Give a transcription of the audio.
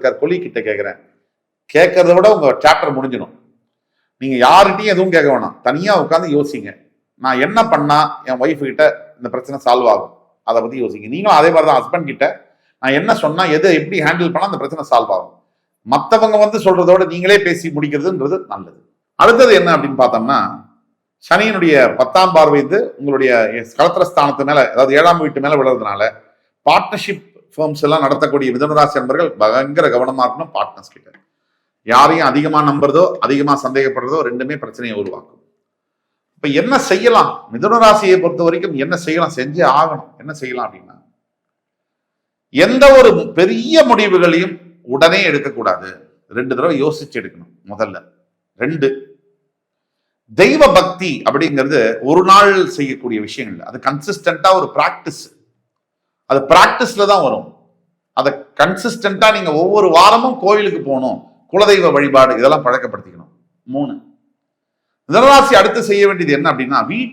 இருக்கார், கொலி கிட்ட கேட்கிறேன். கேட்கறத விட உங்க சாப்டர் முடிஞ்சிடும். நீங்க யார்கிட்டையும் எதுவும் கேட்க வேணாம், தனியா உட்காந்து யோசிங்க. நான் என்ன பண்ணா என் ஒய்ஃபு கிட்ட இந்த பிரச்சனை சால்வ் ஆகும், அதை பத்தி யோசிங்க. நீங்களும் அதே மாதிரி தான் ஹஸ்பண்ட் கிட்ட நான் என்ன சொன்னா எதை எப்படி ஹேண்டில் பண்ணா அந்த பிரச்சனை சால்வ் ஆகும். மற்றவங்க வந்து சொல்றதோட நீங்களே பேசி முடிக்கிறதுன்றது நல்லது. அடுத்தது என்ன அப்படின்னு பார்த்தோம்னா, சனியினுடைய 10ஆம் பார்வை வந்து உங்களுடைய களத்திரஸ்தானத்து மேல, அதாவது 7ஆம் வீட்டு மேல விழுறதுனால பார்ட்னர்ஷிப் ஃபர்ம்ஸ் எல்லாம் நடத்தக்கூடிய மிதுனராசி நண்பர்கள் பயங்கர கவனமா இருக்கணும். பார்ட்னர்ஸ் கிட்ட யாரையும் அதிகமா நம்புறதோ அதிகமா சந்தேகப்படுறதோ ரெண்டுமே பிரச்சனையை உருவாக்கும். இப்ப என்ன செய்யலாம்? மிதுனராசியை பொறுத்த வரைக்கும் என்ன செய்யலாம், செஞ்சே ஆகணும். என்ன செய்யலாம் அப்படின்னா, எந்த ஒரு பெரிய முடிவுகளையும் உடனே எடுக்கக்கூடாது. 2 தடவை யோசிச்சு எடுக்கணும். முதல்ல 2, தெய்வ பக்தி அப்படிங்கிறது ஒரு நாள் செய்யக்கூடிய விஷயம் இல்லை. அது கன்சிஸ்டன்டா ஒரு பிராக்டிஸ். அது பிராக்டிஸ்ல தான் வரும். அதை கன்சிஸ்டன்டா நீங்க ஒவ்வொரு வாரமும் கோவிலுக்கு போகணும், குலதெய்வ வழிபாடு, இதெல்லாம் பழக்கப்படுத்திக்கணும். 3, மிதுனராசி அடுத்து செய்ய வேண்டியது என்ன அப்படின்னா, வீட்டுல